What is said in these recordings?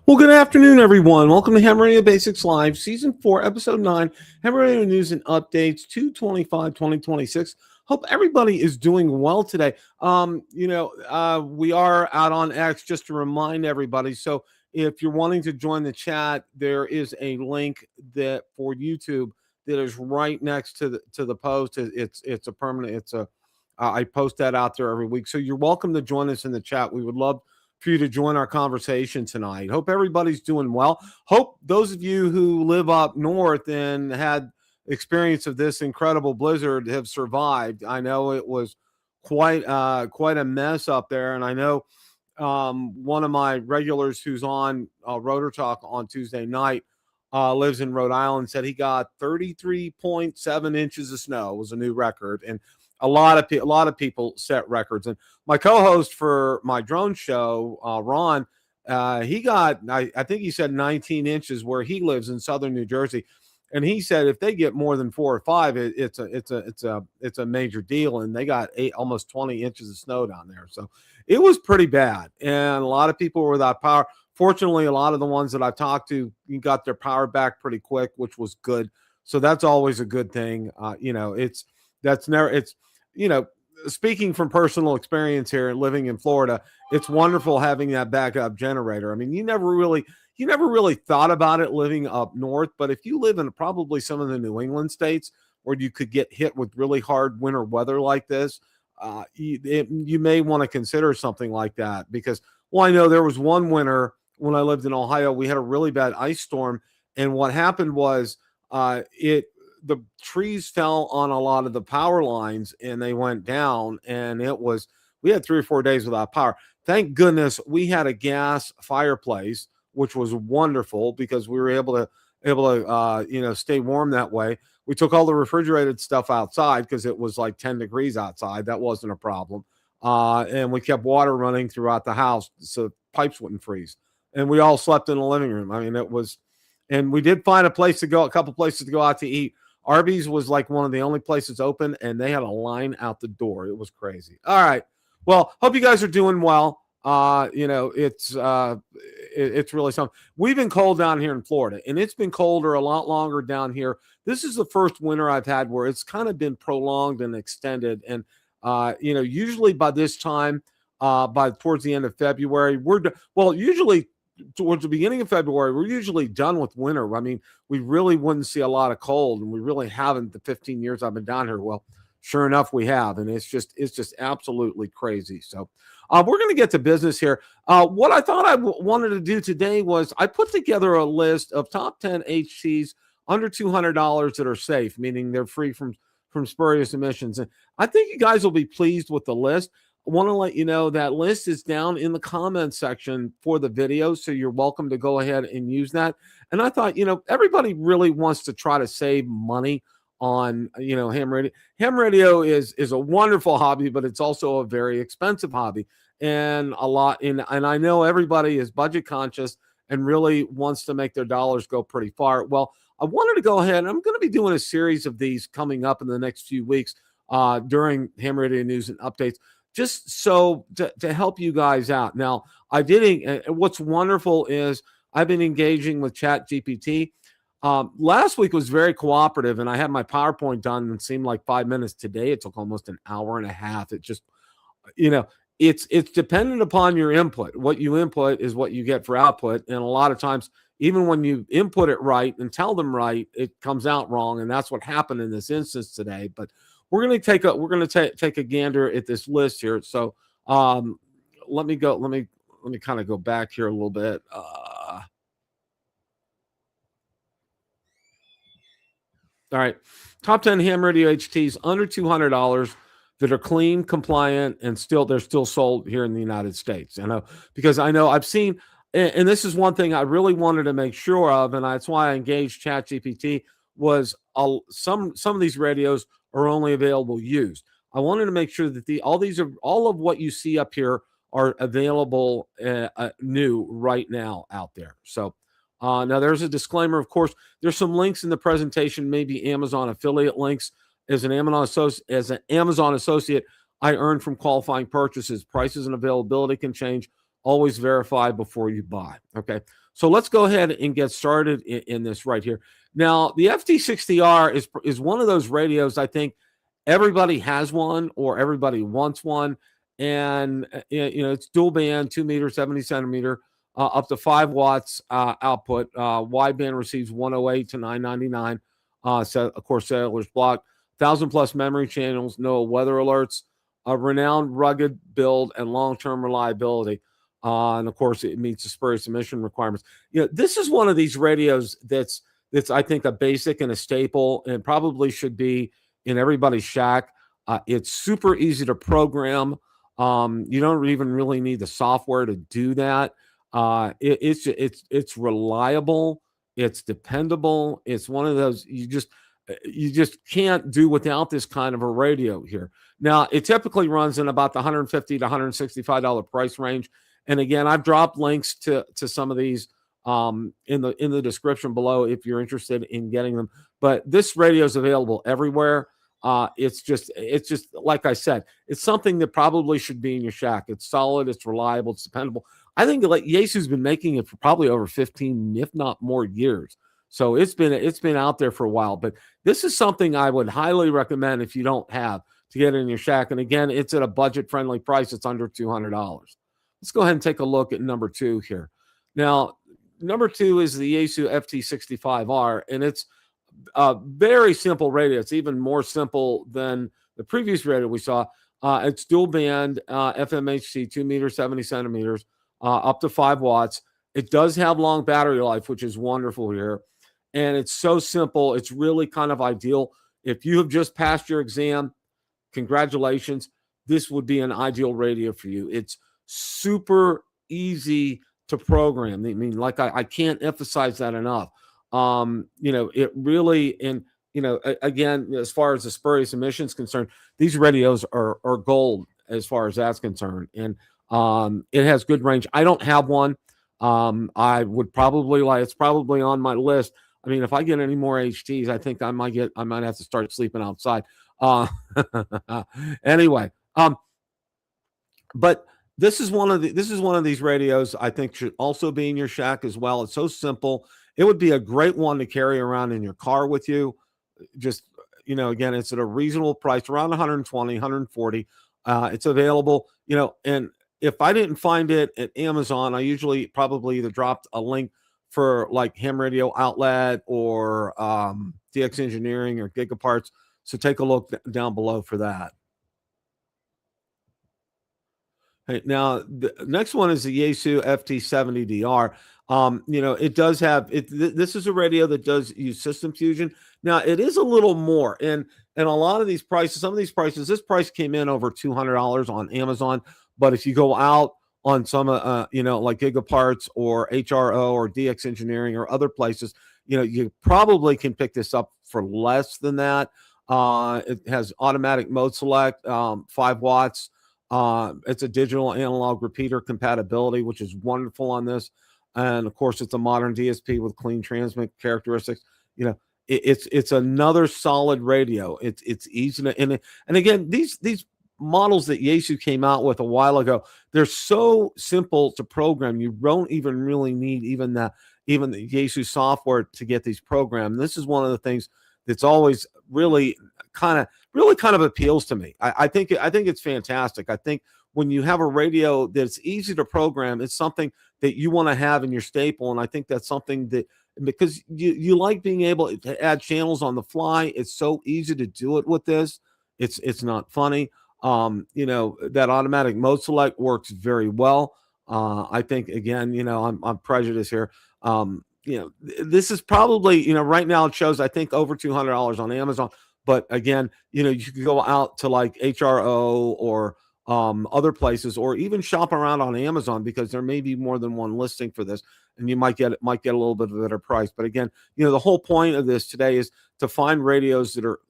Well, good afternoon, everyone. Welcome to Ham Radio Basics Live, Season 4, Episode 9, Ham Radio News and Updates, 2/25/2026. Hope everybody is doing well today. We are out on X, just to remind everybody. So if you're wanting to join the chat, there is a link that for YouTube that is right next to the post. It's a permanent. I post that out there every week. So you're welcome to join us in the chat. We would love for you to join our conversation tonight. Hope everybody's doing well. Hope those of you who live up north and had experience of this incredible blizzard have survived. I know it was quite a mess up there, and I know one of my regulars who's on Rotor Talk on Tuesday night lives in Rhode Island, said he got 33.7 inches of snow. It was a new record, and a lot of people set records. And my co-host for my drone show, Ron, he got, I think he said 19 inches where he lives in southern New Jersey, and he said if they get more than 4 or 5, it's a major deal. And they got almost 20 inches of snow down there, so it was pretty bad. And a lot of people were without power. Fortunately, a lot of the ones that I've talked to, you got their power back pretty quick, which was good. So that's always a good thing. Speaking from personal experience here and living in Florida, it's wonderful having that backup generator. I mean, you never really thought about it living up north, but if you live in probably some of the New England states where you could get hit with really hard winter weather like this, you may want to consider something like that. Because, well, I know there was one winter when I lived in Ohio, we had a really bad ice storm, and what happened was the trees fell on a lot of the power lines and they went down, and we had 3 or 4 days without power. Thank goodness we had a gas fireplace, which was wonderful because we were able to stay warm that way. We took all the refrigerated stuff outside because it was like 10 degrees outside. That wasn't a problem. And we kept water running throughout the house so pipes wouldn't freeze. And we all slept in the living room. I mean, and we did find a couple places to go out to eat. Arby's was like one of the only places open, and they had a line out the door. It was crazy. All right. Well, hope you guys are doing well. It's really something. We've been cold down here in Florida, and it's been colder a lot longer down here. This is the first winter I've had where it's kind of been prolonged and extended. And, usually by this time, towards the end of February, usually towards the beginning of February, we're usually done with winter. I mean, we really wouldn't see a lot of cold, and we really haven't the 15 years I've been down here. Well, sure enough, we have, and it's just absolutely crazy. So we're going to get to business here. What I thought I wanted to do today was I put together a list of top 10 HTs under $200 that are safe, meaning they're free from spurious emissions. And I think you guys will be pleased with the list. I want to let you know that list is down in the comments section for the video, so you're welcome to go ahead and use that. And I thought, everybody really wants to try to save money on, ham radio. Ham radio is a wonderful hobby, but it's also a very expensive hobby. And and I know everybody is budget conscious and really wants to make their dollars go pretty far. Well, I wanted to go ahead, and I'm going to be doing a series of these coming up in the next few weeks during Ham Radio News and Updates, just so to help you guys out. Now, what's wonderful is I've been engaging with ChatGPT. Last week was very cooperative, and I had my PowerPoint done and seemed like 5 minutes. Today, it took almost an hour and a half. It just, it's dependent upon your input. What you input is what you get for output. And a lot of times, even when you input it right and tell them right, it comes out wrong. And that's what happened in this instance today. But we're going to take a gander at this list here. So let me kind of go back here a little bit. All right. Top 10 ham radio HTs under $200 that are clean, compliant, and they're still sold here in the United States. Because I know I've seen, and this is one thing I really wanted to make sure of, and that's why I engaged ChatGPT, was some of these radios are only available used. I wanted to make sure that all of what you see up here are available new right now out there. So now there's a disclaimer. Of course, there's some links in the presentation, maybe Amazon affiliate links. As an Amazon associate, I earn from qualifying purchases. Prices and availability can change. Always verify before you buy. Okay, so let's go ahead and get started in this right here. Now, the FT-60R is one of those radios. I think everybody has one or everybody wants one, and it's dual band, 2 meter, 70 centimeter, up to 5 watts output. Wideband receives 108 to 999. So of course, cellular's blocked. 1,000+ memory channels, no weather alerts, a renowned rugged build, and long-term reliability. And of course, it meets the spurious emission requirements. This is one of these radios that's I think a basic and a staple, and probably should be in everybody's shack. It's super easy to program. You don't even really need the software to do that. It's reliable. It's dependable. It's one of those you just can't do without this kind of a radio here. Now, it typically runs in about the $150 to $165 price range. And again, I've dropped links to some of these in the description below if you're interested in getting them. But this radio is available everywhere. It's just like I said, it's something that probably should be in your shack. It's solid, it's reliable, it's dependable. I think like Yaesu's been making it for probably over 15, if not more, years. So it's been out there for a while. But this is something I would highly recommend if you don't have, to get in your shack. And again, it's at a budget-friendly price. It's under $200. Let's go ahead and take a look at number 2 here. Now, number 2 is the Yaesu FT-65R, and it's a very simple radio. It's even more simple than the previous radio we saw. It's dual band, FMHC, 2 meter, 70 centimeters, up to 5 watts. It does have long battery life, which is wonderful here. And it's so simple. It's really kind of ideal. If you have just passed your exam, congratulations. This would be an ideal radio for you. It's super easy to program. I mean, like I can't emphasize that enough. It really, and again, as far as the spurious emissions concerned, these radios are gold as far as that's concerned. And it has good range. I don't have one. I would probably it's probably on my list. I mean, if I get any more HTs, I think I might have to start sleeping outside. Anyway, but this is one of these radios I think should also be in your shack as well. It's so simple. It would be a great one to carry around in your car with you. Just, again, it's at a reasonable price, around 120, 140. It's available, and if I didn't find it at Amazon, I usually probably either dropped a link for like Ham Radio Outlet or DX Engineering or Gigaparts. So take a look down below for that. Hey, now the next one is the Yaesu FT-70DR. It does have it. This is a radio that does use system fusion. Now it is a little more, and a lot of these prices, some of these prices, this price came in over $200 on Amazon. But if you go out on some, like Gigaparts or HRO or DX Engineering or other places, you probably can pick this up for less than that. It has automatic mode select, 5 watts. It's a digital analog repeater compatibility, which is wonderful on this. And of course, it's a modern DSP with clean transmit characteristics. It's another solid radio. It's easy to, and again, these models that Yaesu came out with a while ago, they're so simple to program. You don't even really need even the Yaesu software to get these programmed. This is one of the things that's always really kind of appeals to me. I think it's fantastic. I think when you have a radio that's easy to program, it's something that you want to have in your staple. And I think that's something that, because you like being able to add channels on the fly. It's so easy to do it with this. It's not funny. That automatic mode select works very well. I think, again, I'm prejudiced here. This is probably, right now it shows, I think, over $200 on Amazon. But again, you can go out to like HRO or other places, or even shop around on Amazon, because there may be more than one listing for this, and you might get a little bit of a better price. But again, the whole point of this today is to find radios that are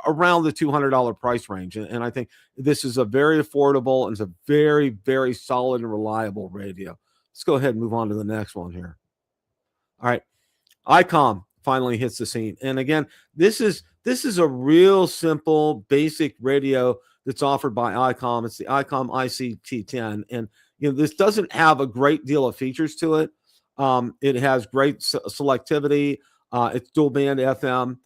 around the $200 price range, and I think this is a very affordable and it's a very, very solid and reliable radio. Let's go ahead and move on to the next one here. All right, Icom finally hits the scene, and again, this is a real simple, basic radio that's offered by Icom. It's the Icom IC-T10, and this doesn't have a great deal of features to it. It has great selectivity. It's dual band FM.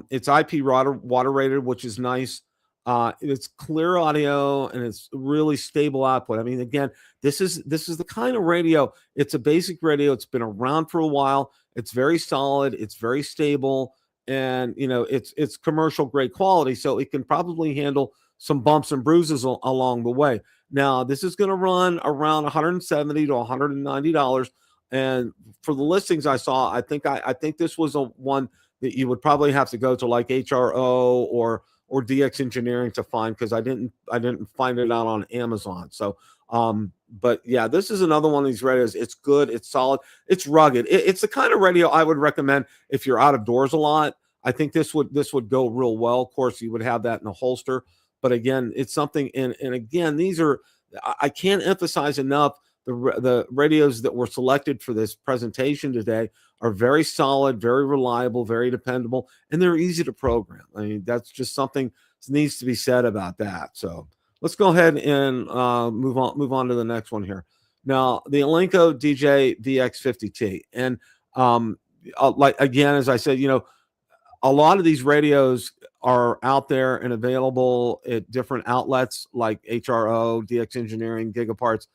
It's IP water rated, which is nice. It's clear audio, and it's really stable output. I mean, again, this is the kind of radio. It's a basic radio. It's been around for a while. It's very solid. It's very stable, and it's commercial grade quality, so it can probably handle some bumps and bruises along the way. Now, this is going to run around $170 to $190, and for the listings I saw, I think this was a one that you would probably have to go to like HRO or DX Engineering to find, because I didn't find it out on Amazon. So but yeah, this is another one of these radios. It's good, it's solid, it's rugged. It's the kind of radio I would recommend if you're out of doors a lot. I think this would go real well. Of course, you would have that in a holster, but again, it's something. And again, I can't emphasize enough, the radios that were selected for this presentation today are very solid, very reliable, very dependable, and they're easy to program. I mean, that's just something that needs to be said about that. So let's go ahead and move on to the next one here. Now, the Alinco DJ-VX50T, and like again, as I said, a lot of these radios are out there and available at different outlets like HRO, DX Engineering, Gigaparts.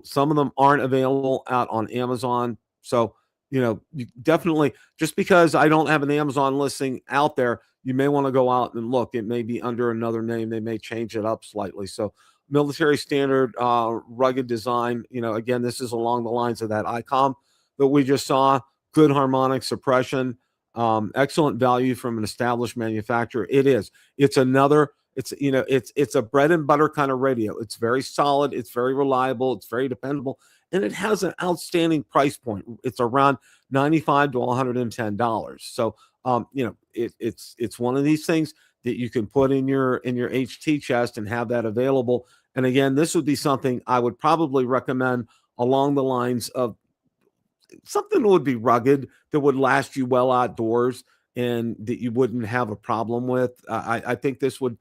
Some of them aren't available out on Amazon. So, you definitely, just because I don't have an Amazon listing out there, you may want to go out and look. It may be under another name. They may change it up slightly. So military standard, rugged design. Again, this is along the lines of that Icom that we just saw. Good harmonic suppression. Excellent value from an established manufacturer. It's a bread and butter kind of radio. It's very solid, it's very reliable, it's very dependable, and it has an outstanding price point. It's around $95 to $110. So it's one of these things that you can put in your HT chest and have that available. And again, this would be something I would probably recommend along the lines of something that would be rugged, that would last you well outdoors, and that you wouldn't have a problem with. I think this would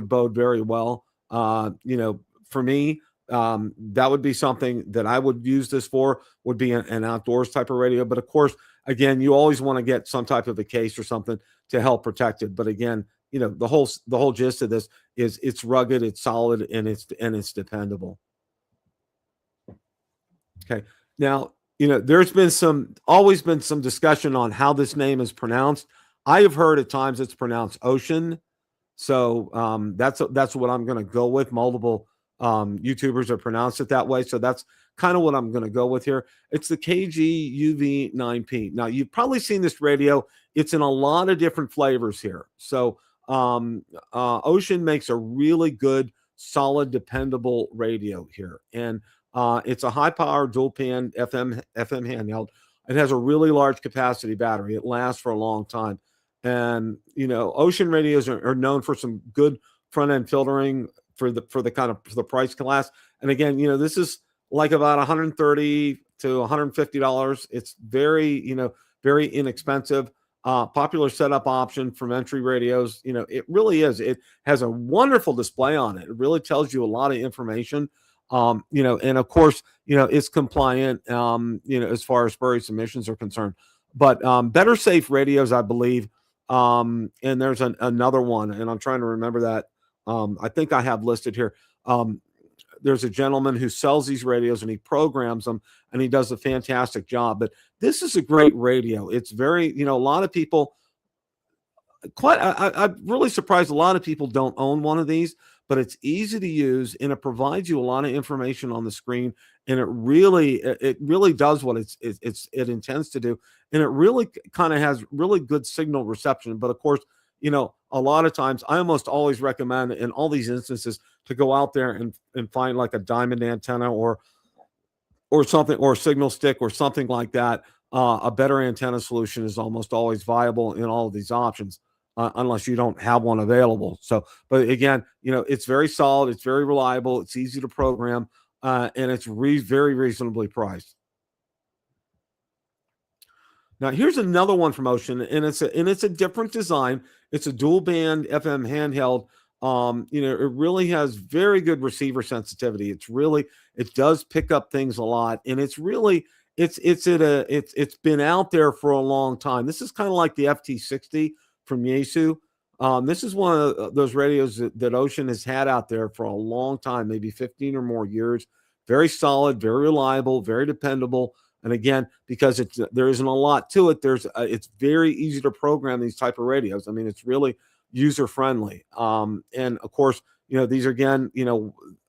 bode very well. For me, that would be something that I would use this for, would be an outdoors type of radio. But of course, again, you always want to get some type of a case or something to help protect it. But again, the whole gist of this is it's rugged, it's solid, and it's dependable. Okay. Now, there's always been some discussion on how this name is pronounced. I have heard at times it's pronounced Ocean. So that's what I'm going to go with. Multiple YouTubers have pronounced it that way. So that's kind of what I'm going to go with here. It's the KG-UV9P. Now, you've probably seen this radio. It's in a lot of different flavors here. So Ocean makes a really good, solid, dependable radio here. And it's a high-power dual-band FM handheld. It has a really large capacity battery. It lasts for a long time. And Ocean radios are known for some good front-end filtering for the price class. And again, this is like about $130 to $150. It's very very inexpensive. Popular setup option from entry radios. It really is. It has a wonderful display on it. It really tells you a lot of information. And of course, it's compliant, as far as spurious emissions are concerned. But Better Safe radios, I believe. And there's another one, and I'm trying to remember that. I think I have listed here. There's a gentleman who sells these radios, and he programs them, and he does a fantastic job. But this is a great radio. It's very, a lot of people, I'm really surprised a lot of people don't own one of these, but it's easy to use, and it provides you a lot of information on the screen, and it really does what it intends to do, and it really kind of has really good signal reception. But of course, a lot of times I almost always recommend in all these instances to go out there and find like a diamond antenna or something, or a signal stick or something like that. A better antenna solution is almost always viable in all of these options, unless you don't have one available. So, but again, it's very solid, it's very reliable, it's easy to program, and it's very reasonably priced. Now, here's another one from Wouxun, and it's a different design. It's a dual band FM handheld. It really has very good receiver sensitivity. It does pick up things a lot, and it's been out there for a long time. This is kind of like the FT-60 from Yaesu. This is one of those radios that Wouxun has had out there for a long time, maybe 15 or more years. Very solid, very reliable, very dependable. And again, because there isn't a lot to it, it's very easy to program these type of radios. I mean, it's really user friendly. And of course, these are, again,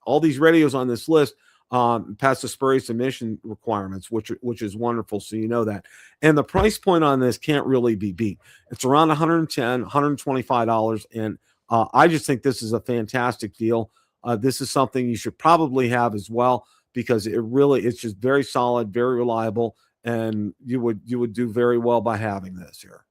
all these radios on this list pass the spurious emission requirements, which is wonderful. So that. And the price point on this can't really be beat. It's around $110, $125. And I just think this is a fantastic deal. This is something you should probably have as well, because it's just very solid, very reliable, and you would do very well by having this here.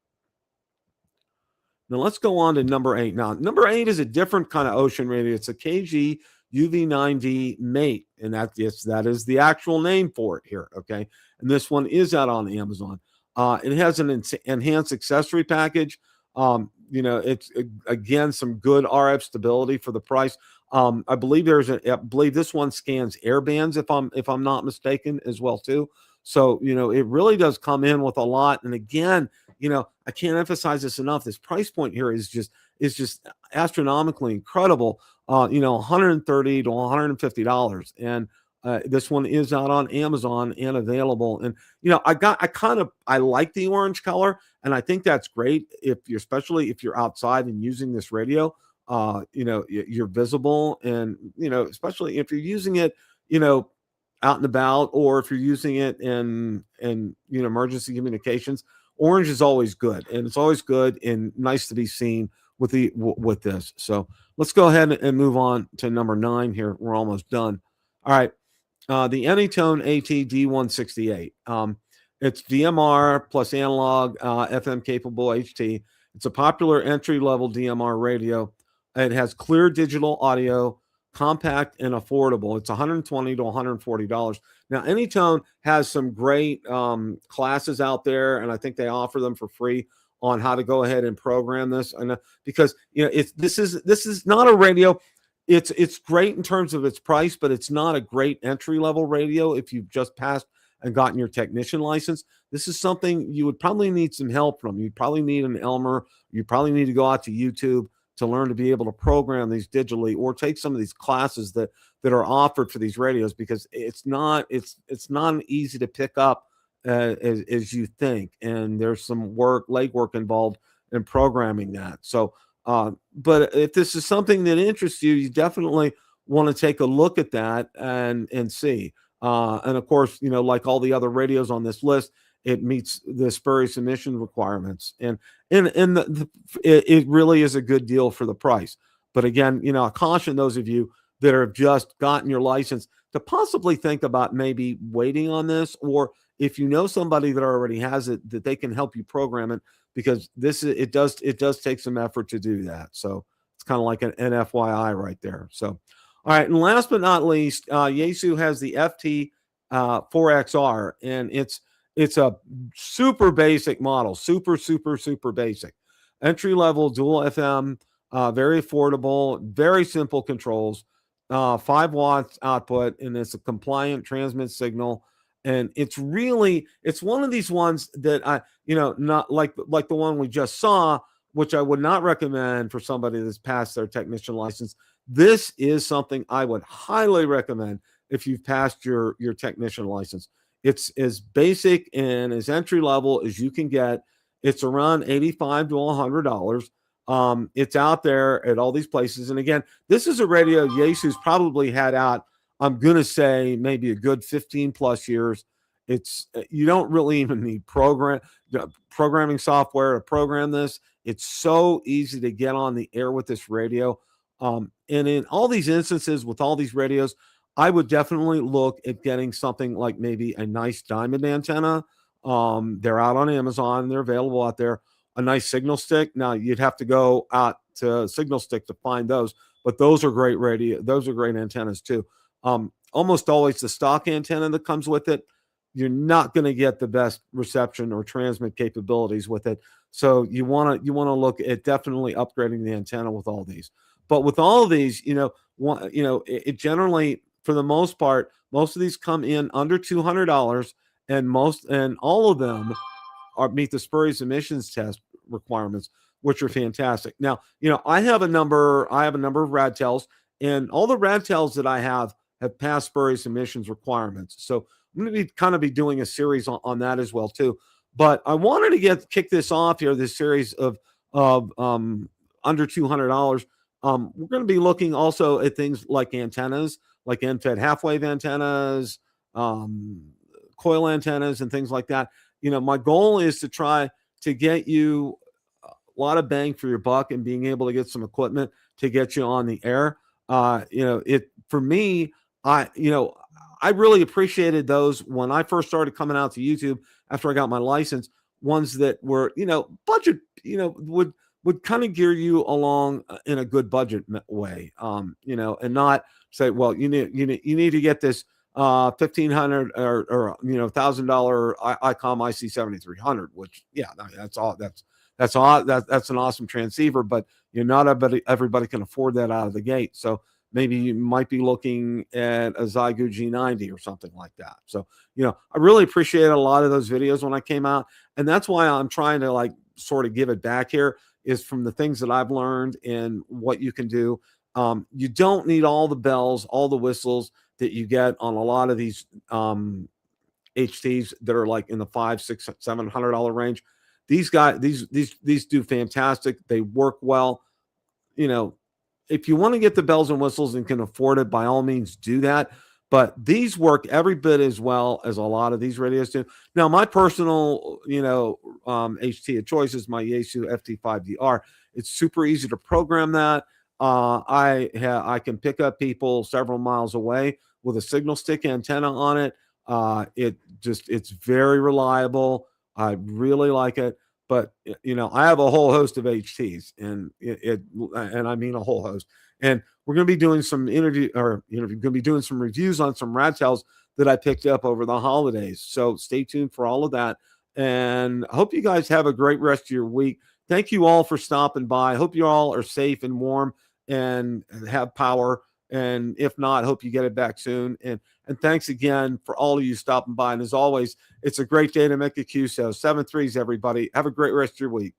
Now let's go on to number 8. Now, number 8 is a different kind of Wouxun radio. It's a KG-UV9D mate, and that is the actual name for it here, okay? And this one is out on Amazon. It has an enhanced accessory package. It's again some good RF stability for the price. I believe this one scans air bands, if I'm not mistaken, as well too. So it really does come in with a lot. And again, I can't emphasize this enough. This price point here is just astronomically incredible. $130 to $150, and this one is out on Amazon and available. And I like the orange color, and I think that's great especially if you're outside and using this radio. You're visible, and especially if you're using it out and about, or if you're using it in emergency communications. Orange is always good, and it's always good and nice to be seen with this. So let's go ahead and move on to number 9 here. We're almost done. All right. The AnyTone AT-D168. It's DMR plus analog, FM capable HT. It's a popular entry-level DMR radio. It has clear digital audio, compact and affordable. It's $120 to $140. Now, AnyTone has some great classes out there, and I think they offer them for free on how to go ahead and program this. And because this is not a radio. It's great in terms of its price, but it's not a great entry-level radio if you've just passed and gotten your technician license. This is something you would probably need some help from. You'd probably need an Elmer. You probably need to go out to YouTube to learn to be able to program these digitally, or take some of these classes that are offered for these radios, because it's not easy to pick up as you think, and there's some legwork involved in programming that. So but if this is something that interests you, you definitely want to take a look at that and see. And of course, like all the other radios on this list, it meets the spurious emission requirements, and it really is a good deal for the price. But again, I caution those of you that have just gotten your license to possibly think about maybe waiting on this, or if you know somebody that already has it, that they can help you program it, because it does take some effort to do that. So it's kind of like an FYI right there. So, all right, and last but not least, Yaesu has the FT-4XR, and it's a super basic model, super basic, entry level dual FM, very affordable, very simple controls, 5 watts output, and it's a compliant transmit signal. And it's one of these ones that not like the one we just saw, which I would not recommend for somebody that's passed their technician license. This is something I would highly recommend if you've passed your technician license. It's as basic and as entry level as you can get. It's around $85 to $100. It's out there at all these places. And again, this is a radio Yaesu's probably had out, I'm going to say, maybe a good 15 plus years. It's you don't really even need programming software to program this. It's so easy to get on the air with this radio. And in all these instances with all these radios, I would definitely look at getting something like maybe a nice diamond antenna. They're out on Amazon. They're available out there. A nice signal stick. Now you'd have to go out to signal stick to find those, but those are great radio. Those are great antennas too. Almost always the stock antenna that comes with it, you're not going to get the best reception or transmit capabilities with it. So you want to look at definitely upgrading the antenna with all these. But with all of these, it generally, for the most part, most of these come in under $200, and all of them meet the spurious emissions test requirements, which are fantastic. Now, I have a number of Radtels, and all the Radtels that I have passed spurious emissions requirements. So I'm going to be doing a series on that as well too. But I wanted to kick this off here, this series of under $200. We're going to be looking also at things like antennas, like end-fed half-wave antennas, coil antennas, and things like that. My goal is to try to get you a lot of bang for your buck and being able to get some equipment to get you on the air. For me, I really appreciated those when I first started coming out to YouTube after I got my license, ones that were, budget, would kind of gear you along in a good budget way, and not say, well, you need to get this $1,500 or $1,000 Icom IC-7300, which, that's an awesome transceiver, but not everybody can afford that out of the gate. So maybe you might be looking at a Zygo G90 or something like that. So, I really appreciate a lot of those videos when I came out. And that's why I'm trying to sort of give it back here, is from the things that I've learned and what you can do. You don't need all the bells, all the whistles that you get on a lot of these HTs that are like in the $500, $600, $700 range. These guys, these do fantastic. They work well. If you want to get the bells and whistles and can afford it, by all means do that. But these work every bit as well as a lot of these radios do. Now, my personal, HT of choice is my Yaesu FT-5DR. It's super easy to program that. I can pick up people several miles away with a signal stick antenna on it. It's very reliable. I really like it. But I have a whole host of HTs, and and I mean a whole host. And we're going to be doing some reviews on some Radtels that I picked up over the holidays. So stay tuned for all of that. And I hope you guys have a great rest of your week. Thank you all for stopping by. I hope you all are safe and warm and have power. And if not, hope you get it back soon. And thanks again for all of you stopping by. And as always, it's a great day to make a QSO. 7-3s, everybody. Have a great rest of your week.